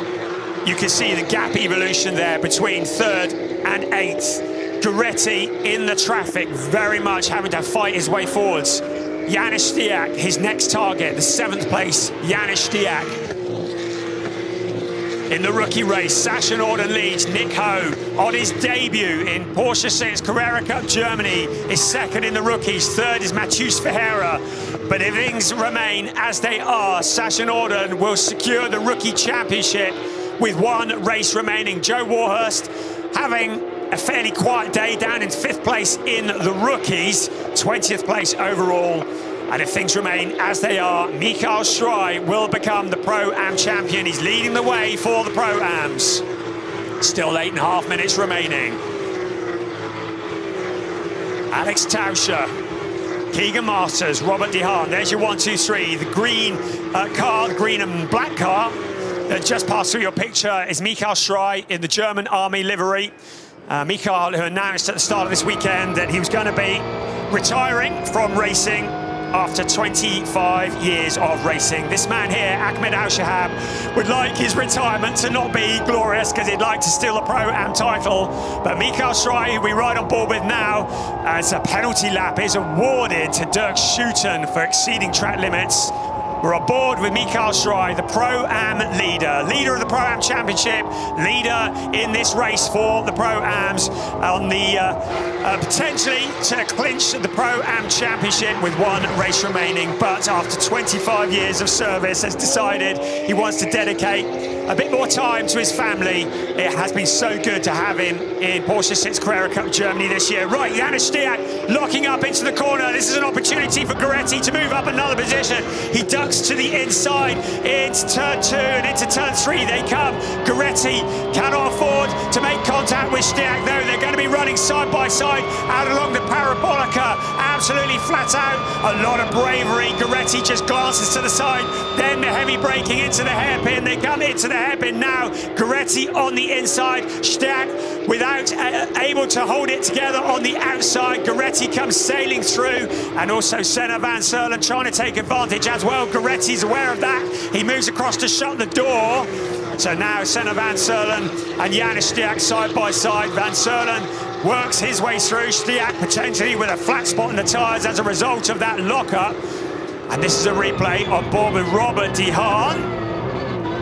You can see the gap evolution there between third and 8th. Gueretti in the traffic, very much having to fight his way forwards. Janis Stiak, his next target, the 7th place, Janis Stiak. In the rookie race, Sasha Norden leads. Nick Ho, on his debut in Porsche Sixt Carrera Cup Germany, is second in the rookies. Third is Matheus Ferreira. But if things remain as they are, Sasha Norden will secure the rookie championship with 1 race remaining. Joe Warhurst having a fairly quiet day down in 5th place in the rookies, 20th place overall. And if things remain as they are, Michael Schrei will become the Pro-Am champion. He's leading the way for the Pro-Ams. Still 8.5 minutes remaining. Alex Tauscher, Keegan Masters, Robert De Haan. There's your 1, 2, 3. The green car, the green and black car that just passed through your picture is Michael Schrei in the German Army livery. Michael, who announced at the start of this weekend that he was going to be retiring from racing after 25 years of racing. This man here, Ahmed Al-Shahab, would like his retirement to not be glorious because he'd like to steal a Pro-Am title. But Michael Schrei, who we ride on board with now, as a penalty lap is awarded to Dirk Schouten for exceeding track limits. We're aboard with Michael Schrei, the Pro-Am leader of the Pro-Am Championship, leader in this race for the Pro-Ams, on the potentially to clinch the Pro-Am Championship with 1 race remaining. But after 25 years of service, has decided he wants to dedicate a bit more time to his family. It has been so good to have him in Porsche Sixt Carrera Cup Germany this year. Right, Janis Stiak locking up into the corner. This is an opportunity for Gueretti to move up another position. He ducks to the inside into turn 2 and into turn 3 they come. Gueretti cannot afford to make contact with Stiak, though. They're going to be running side by side out along the Parabolica. absolutely flat out. A lot of bravery. Goretti just glances to the side. Then the heavy braking into the hairpin. They come into the hairpin now. Goretti on the inside. Stack without able to hold it together on the outside. Goretti comes sailing through. And also Senna Van Serlen trying to take advantage as well. Goretti's aware of that. He moves across to shut the door. So now Senna Van Serlen and Janis Stiak side by side. Van Serlen works his way through. Stiak potentially with a flat spot in the tyres as a result of that lockup. And this is a replay on board with Robert De Haan.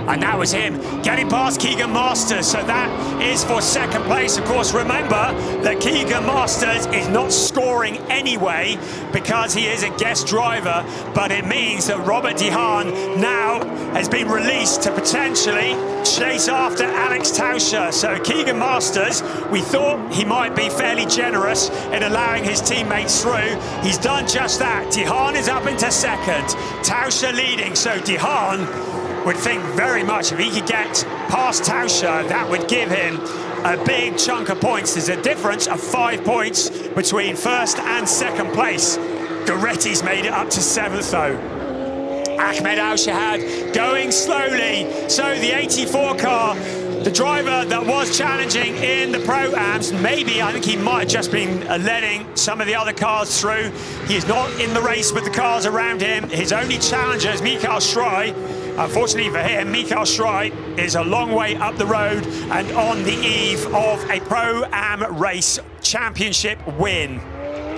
And that was him getting past Keegan Masters. So that is for second place. Of course, remember that Keegan Masters is not scoring anyway because he is a guest driver. But it means that Robert De Haan now has been released to potentially chase after Alex Tauscher. So Keegan Masters, we thought he might be fairly generous in allowing his teammates through. He's done just that. De Haan is up into second. Tauscher leading. So De Haan would think very much if he could get past Tauscher, that would give him a big chunk of points. There's a difference of 5 points between first and second place. Goretti's made it up to seventh though. Ahmed Al-Shahad going slowly. So the 84 car, the driver that was challenging in the Pro-Ams, maybe, I think he might have just been letting some of the other cars through. He is not in the race with the cars around him. His only challenger is Mikael Schrei. Unfortunately for him, Mikael Schrei is a long way up the road and on the eve of a Pro-Am race championship win.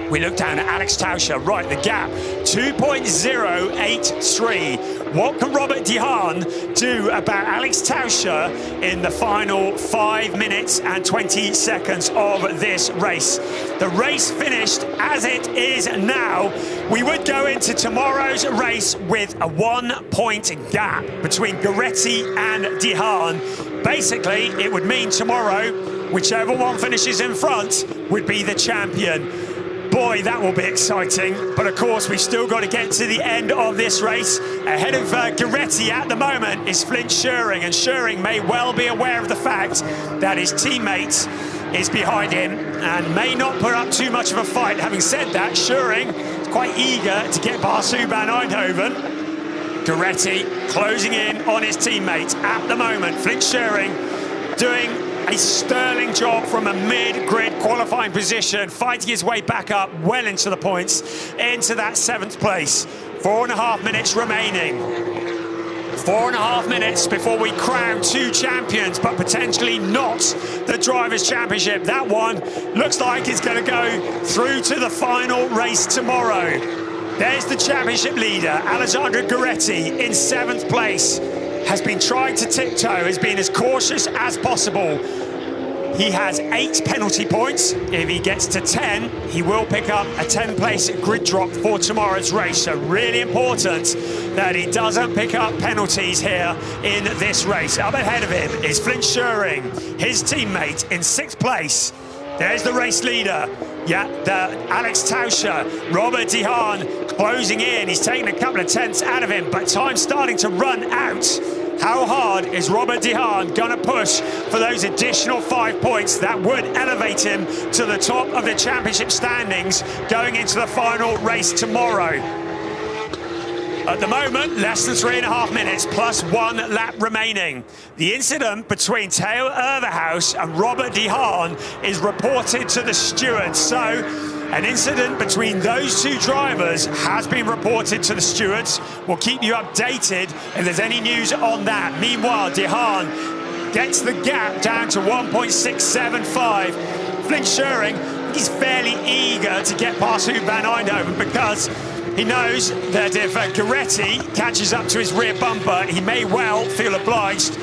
We look down at Alex Tauscher, right, the gap, 2.083. What can Robert De Haan do about Alex Tauscher in the final 5 minutes and 20 seconds of this race? The race finished as it is now. We would go into tomorrow's race with a 1 point gap between Goretti and De Haan. Basically, it would mean tomorrow, whichever one finishes in front would be the champion. Boy, that will be exciting. But of course, we've still got to get to the end of this race. Ahead of Goretti at the moment is Flint Scheuring, and Scheuring may well be aware of the fact that his teammate is behind him and may not put up too much of a fight. Having said that, Scheuring is quite eager to get past Van Eindhoven. Goretti closing in on his teammate at the moment. Flint Scheuring doing a sterling job from a mid-grid qualifying position, fighting his way back up well into the points, into that seventh place. 4.5 minutes remaining. 4.5 minutes before we crown two champions, but potentially not the Drivers' Championship. That one looks like it's going to go through to the final race tomorrow. There's the championship leader, Alessandro Goretti, in seventh place. Has been trying to tiptoe, has been as cautious as possible. He has 8 penalty points. If he gets to 10, he will pick up a 10-place grid drop for tomorrow's race. So really important that he doesn't pick up penalties here in this race. Up ahead of him is Flint Scheuring, his teammate in 6th place. There's the race leader. Yeah, Alex Tauscher, Robert De Haan closing in. He's taking a couple of tenths out of him, but time's starting to run out. How hard is Robert De Haan going to push for those additional 5 points that would elevate him to the top of the championship standings going into the final race tomorrow? At the moment, less than 3.5 minutes, plus 1 lap remaining. The incident between Theo Overhaus and Robert De Haan is reported to the stewards. So, an incident between those two drivers has been reported to the stewards. We'll keep you updated if there's any news on that. Meanwhile, De Haan gets the gap down to 1.675. Flint Scheuring, he's fairly eager to get past Van Eindhoven because he knows that if Goretti catches up to his rear bumper, he may well feel obliged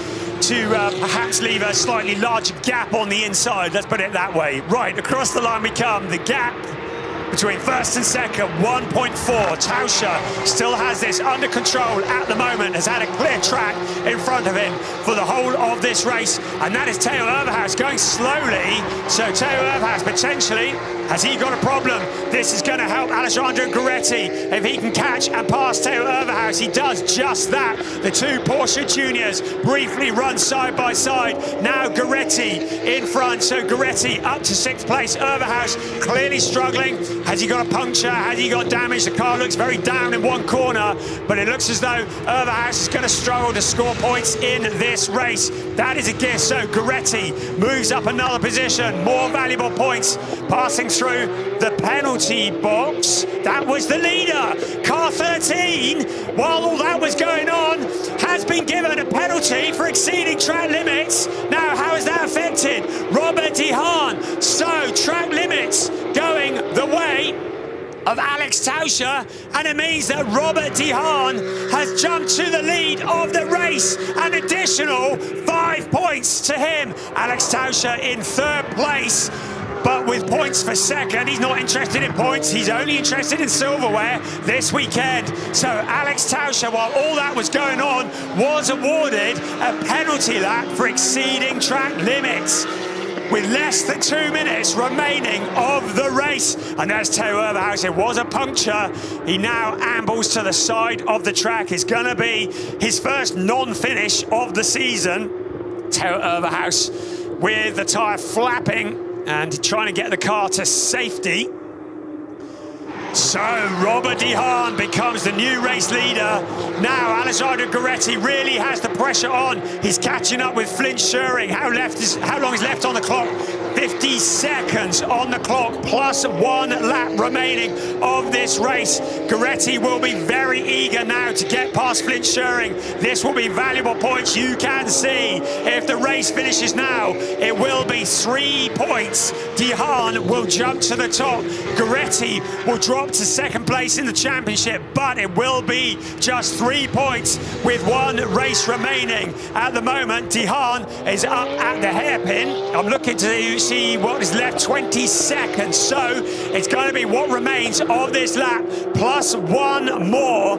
to perhaps leave a slightly larger gap on the inside. Let's put it that way. Right, across the line we come. The gap between first and second, 1.4. Tauscher still has this under control at the moment, has had a clear track in front of him for the whole of this race, and that is Theo Overhaus going slowly. So Theo Overhaus potentially Has he got a problem? This is going to help Alessandro Gueretti if he can catch and pass Theo Overhaus. He does just that. The two Porsche juniors briefly run side by side. Now Gueretti in front. So Gueretti up to 6th place. Overhaus clearly struggling. Has he got a puncture? Has he got damage? The car looks very down in one corner, but it looks as though Overhaus is going to struggle to score points in this race. That is a gift. So Gueretti moves up another position. More valuable points passing through the penalty box. That was the leader. Car 13, while all that was going on, has been given a penalty for exceeding track limits. Now, how has that affected Robert De Haan? So, track limits going the way of Alex Tauscher, and it means that Robert De Haan has jumped to the lead of the race. An additional 5 points to him. Alex Tauscher in 3rd place, but with points for 2nd. He's not interested in points, he's only interested in silverware this weekend. So Alex Tauscher, while all that was going on, was awarded a penalty lap for exceeding track limits, with less than 2 minutes remaining of the race. And as Theo Overhaus, it was a puncture. He now ambles to the side of the track. It's going to be his first non-finish of the season. Theo Overhaus with the tyre flapping and trying to get the car to safety. So Robert De Haan becomes the new race leader. Now Alessandro Gueretti really has the pressure on. He's catching up with Flint Schuring. How long is left on the clock? 50 seconds on the clock, plus 1 lap remaining of this race. Gueretti will be very eager now to get past Flint Schuring. This will be valuable points. You can see if the race finishes now, it will be 3 points. De Haan will jump to the top. Gueretti will drop to 2nd place in the championship, but it will be just 3 points with 1 race remaining. At the moment, De Haan is up at the hairpin. I'm looking to see what is left, 20 seconds. So it's going to be what remains of this lap, plus 1 more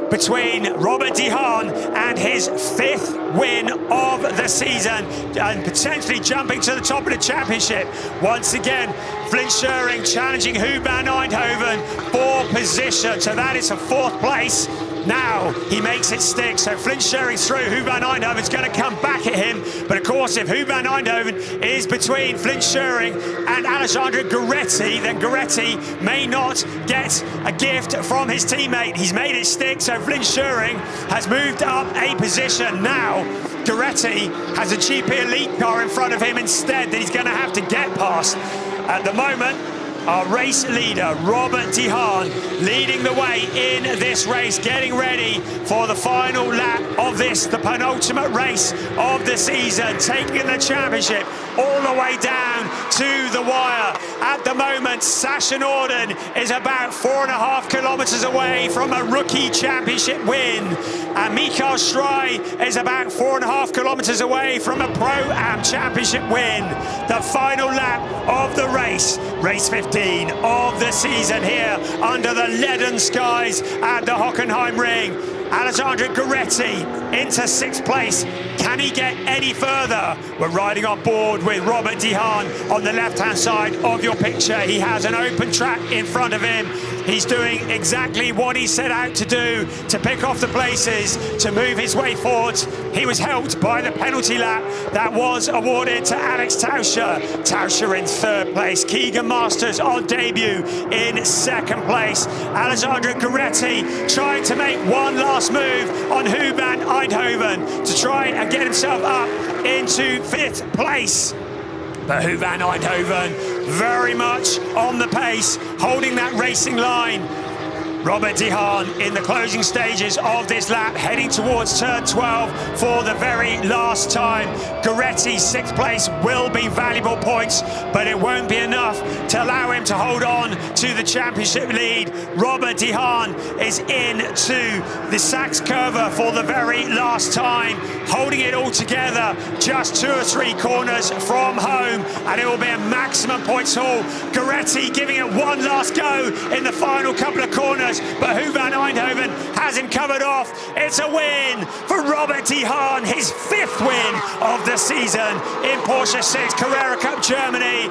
between Robert De Haan and his 5th win of the season, and potentially jumping to the top of the championship. Once again, Flint Schuring challenging Huub van Eindhoven for position. So that is a 4th place. Now he makes it stick. So Flint Schuring's through. Huub van Eindhoven's going to come back at him. But of course, if Huub van Eindhoven is between Flint Schuring and Alessandro Gueretti, then Gueretti may not get a gift from his teammate. He's made it stick. So Flint Schuring has moved up a position. Now Gueretti has a GP Elite car in front of him instead that he's going to have to get past. At the moment, our race leader, Robert De Haan, leading the way in this race, getting ready for the final lap of this, the penultimate race of the season, taking the championship all the way down to the wire. At the moment, Sasha Norden is about 4.5 kilometers away from a rookie championship win, and Mikael Strij is about 4.5 kilometers away from a Pro-Am championship win. The final lap of the race, race 15 of the season here under the leaden skies at the Hockenheimring. Alessandro Gueretti into 6th place. Can he get any further? We're riding on board with Robert De Haan on the left-hand side of your picture. He has an open track in front of him. He's doing exactly what he set out to do, to pick off the places, to move his way forward. He was helped by the penalty lap that was awarded to Alex Tauscher. Tauscher in 3rd place. Keegan Masters on debut in 2nd place. Alessandro Gueretti trying to make one last move on Huub van Eindhoven to try and get himself up into 5th place. But Huub van Eindhoven very much on the pace, holding that racing line. Robert De Haan in the closing stages of this lap, heading towards turn 12 for the very last time. Gueretti, 6th place, will be valuable points, but it won't be enough to allow him to hold on to the championship lead. Robert De Haan is into the Sachs Curve for the very last time, holding it all together, just 2 or 3 corners from home, and it will be a maximum points haul. Gueretti giving it one last go in the final couple of corners, but Huub van Eindhoven has him covered off. It's a win for Robert De Haan, his 5th win of the season in Porsche Sixt Carrera Cup Germany.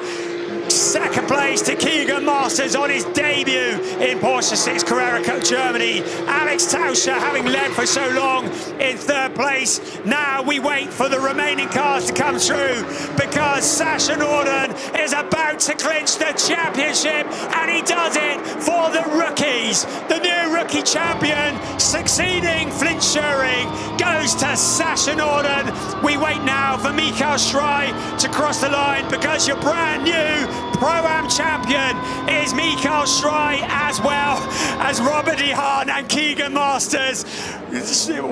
Second place to Keegan Masters on his debut in Porsche Sixt Carrera Cup Germany. Alex Tauscher, having led for so long, in third place. Now we wait for the remaining cars to come through, because Sasha Norden is about to clinch the championship, and he does it for the rookies. The new rookie champion, succeeding Flint Schuring, goes to Sasha Norden. We wait now for Mikael Schrei to cross the line, because your brand new Pro-Am champion is Mikael Schrei, as well as Robert De Haan and Keegan Masters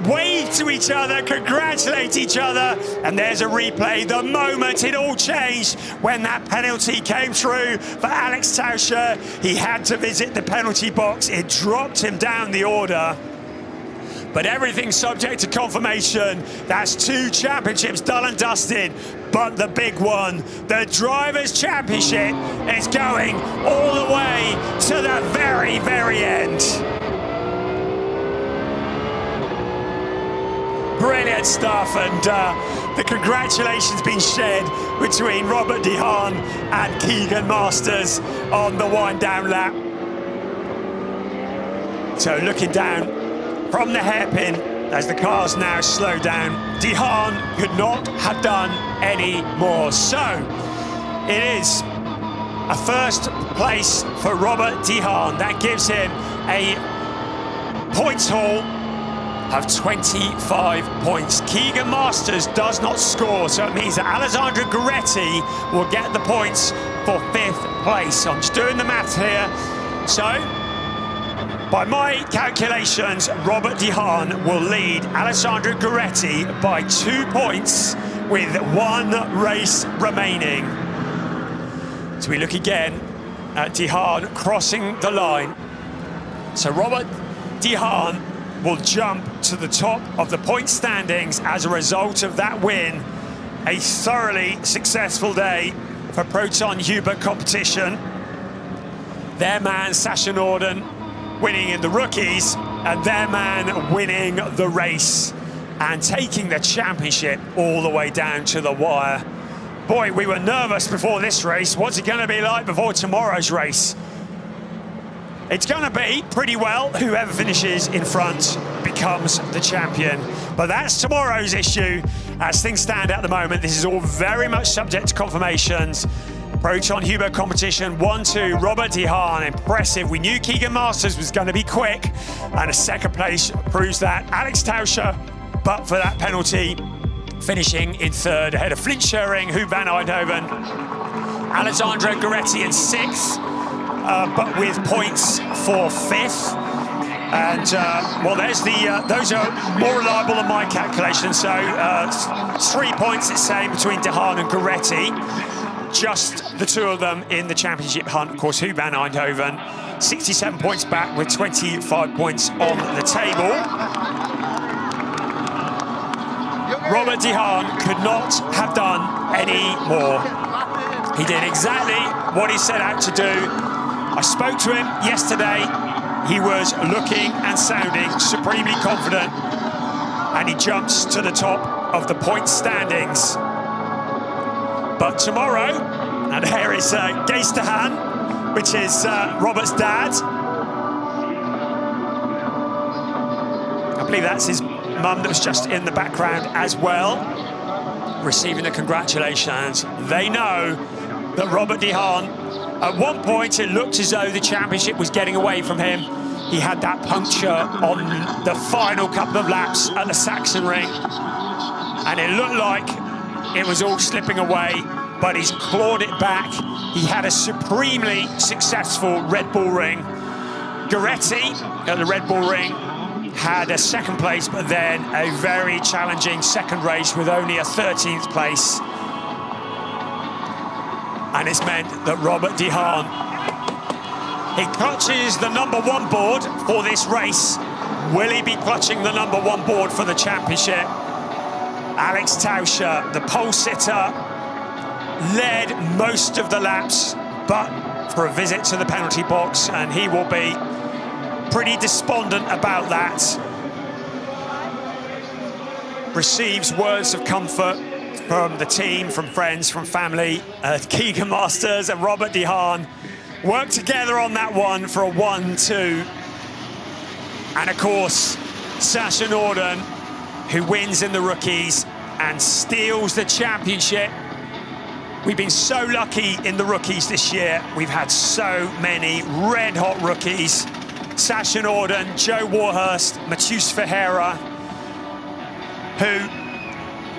wave to each other, congratulate each other, and there's a replay. The moment it all changed when that penalty came through for Alex Tauscher. He had to visit the penalty box. It dropped him down the order. But everything's subject to confirmation. That's 2 championships done and dusted. But the big one, the Drivers' Championship, is going all the way to the very, very end. Brilliant stuff, and the congratulations being shared between Robert De Haan and Keegan Masters on the wind-down lap. So looking down from the hairpin, as the cars now slow down, De Haan could not have done any more. So it is a first place for Robert De Haan. That gives him a points haul of 25 points. Keegan Masters does not score, so it means that Alessandro Gueretti will get the points for 5th place. So I'm just doing the maths here. So by my calculations, Robert De Haan will lead Alessandro Gueretti by 2 points with 1 race remaining. So we look again at De Haan crossing the line. So Robert De Haan will jump to the top of the point standings as a result of that win. A thoroughly successful day for Proton Hubert competition. Their man Sasha Norden winning in the rookies, and their man winning the race and taking the championship all the way down to the wire. Boy, we were nervous before this race. What's it going to be like before tomorrow's race? It's going to be pretty well. Whoever finishes in front becomes the champion. But that's tomorrow's issue. As things stand at the moment, this is all very much subject to confirmations. Proton Hubert competition 1-2, Robert De Haan, impressive. We knew Keegan Masters was going to be quick, and a second place proves that. Alex Tauscher, but for that penalty, finishing in 3rd ahead of Flint Schuring, Huub van Eindhoven, Alessandro Gueretti in 6th, but with points for 5th. And well, there's the those are more reliable than my calculations. So 3 points, it's same between De Haan and Gueretti. Just the 2 of them in the championship hunt. Of course, Huub van Eindhoven, 67 points back with 25 points on the table. Robert De Haan could not have done any more. He did exactly what he set out to do. I spoke to him yesterday. He was looking and sounding supremely confident, and he jumps to the top of the point standings. But tomorrow, and here is Gees de Haan, which is Robert's dad. I believe that's his mum that was just in the background as well, receiving the congratulations. They know that Robert De Haan, at one point it looked as though the championship was getting away from him. He had that puncture on the final couple of laps at the Sachsenring, and it looked like it was all slipping away, but he's clawed it back. He had a supremely successful Red Bull Ring. Gueretti at the Red Bull Ring had a 2nd place, but then a very challenging 2nd race with only a 13th place. And it's meant that Robert De Haan, he clutches the #1 board for this race. Will he be clutching the #1 board for the championship? Alex Tauscher, the pole sitter, led most of the laps, but for a visit to the penalty box, and he will be pretty despondent about that. Receives words of comfort from the team, from friends, from family. Keegan Masters and Robert DeHaan worked together on that one for a 1-2. And of course, Sasha Norden, who wins in the rookies and steals the championship. We've been so lucky in the rookies this year. We've had so many red-hot rookies. Sasha Norden, Joe Warhurst, Matheus Ferreira, who,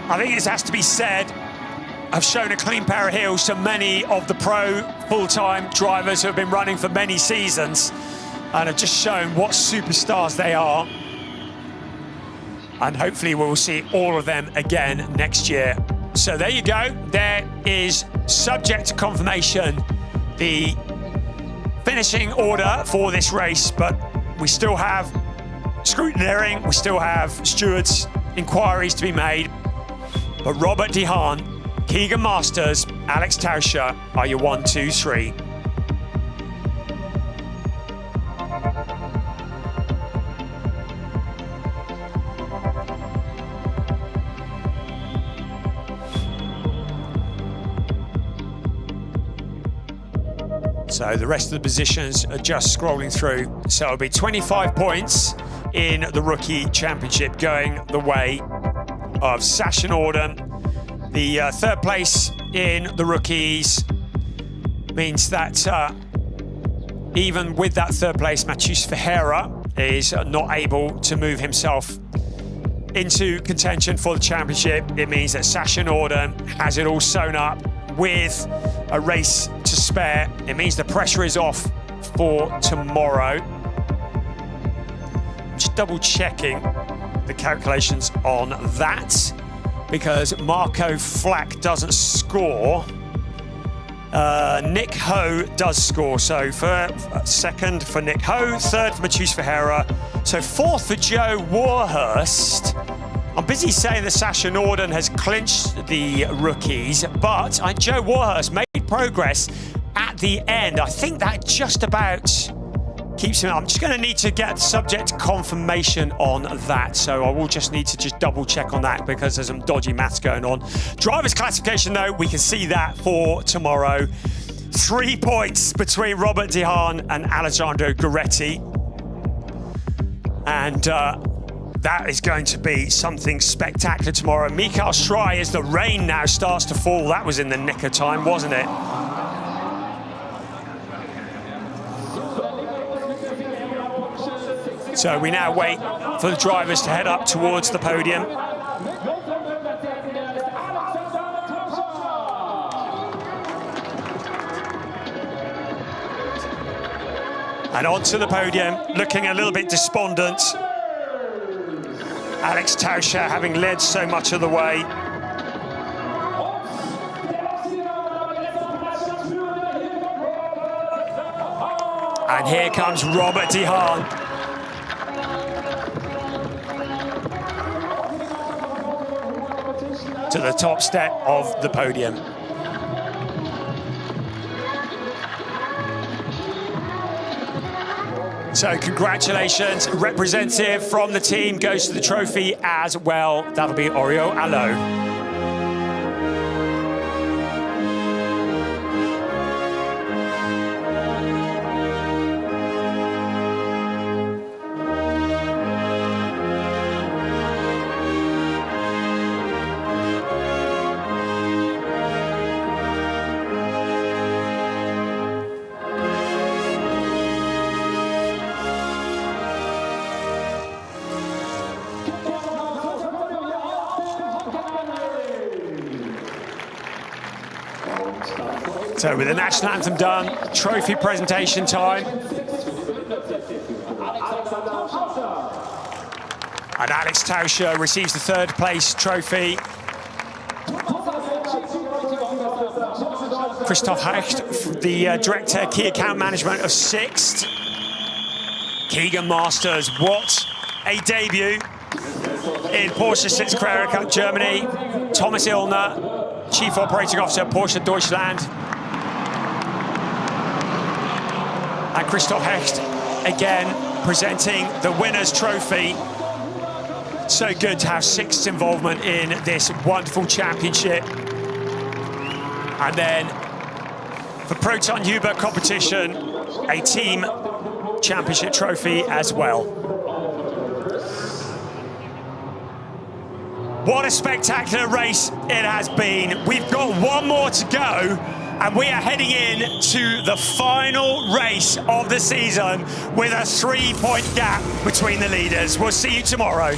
I think it has to be said, have shown a clean pair of heels to many of the pro full-time drivers who have been running for many seasons and have just shown what superstars they are. And hopefully we'll see all of them again next year. So there you go. There is, subject to confirmation, the finishing order for this race, but we still have scrutineering, we still have stewards' inquiries to be made. But Robert DeHaan, Keegan Masters, Alex Tauscher are your 1, 2, 3. So the rest of the positions are just scrolling through. So it'll be 25 points in the rookie championship going the way of Sasha Norden. The third place in the rookies means that even with that third place, Matheus Ferreira is not able to move himself into contention for the championship. It means that Sasha Norden has it all sewn up with a race to spare. It means the pressure is off for tomorrow. Just double checking the calculations on that, because Marco Flack doesn't score. Nick Ho does score, so for second for Nick Ho, third for Matheus Ferreira, so fourth for Joe Warhurst. I'm busy saying that Sasha Norden has clinched the rookies, but Joe Warhurst made progress at the end. I think that just about keeps him. I'm just going to need to get subject confirmation on that, so I will just need to just double check on that because there's some dodgy maths going on. Drivers classification though, we can see that for tomorrow. 3 points between Robert DeHaan and Alessandro Gueretti, and that is going to be something spectacular tomorrow. Mikael Schrei, as the rain now starts to fall. That was in the nick of time, wasn't it? So we now wait for the drivers to head up towards the podium. And onto the podium, looking a little bit despondent. Alex Tauscher having led so much of the way. And here comes Robert DeHaan. To the top step of the podium. So congratulations, representative from the team goes to the trophy as well. That'll be Orio Allo. So with the national anthem done, trophy presentation time. And Alex Tauscher receives the third place trophy. Christoph Hecht, the Director Key Account Management of Sixt. Keegan Masters, what a debut in Porsche Sixt Carrera Cup Germany. Thomas Illner, Chief Operating Officer, Porsche Deutschland. And Christoph Hecht, again, presenting the winner's trophy So good to have Sixt's involvement in this wonderful championship. And then for Proton Uber competition, a team championship trophy as well. What a spectacular race it has been. We've got one more to go, and we are heading in to the final race of the season with a 3-point gap between the leaders. We'll see you tomorrow.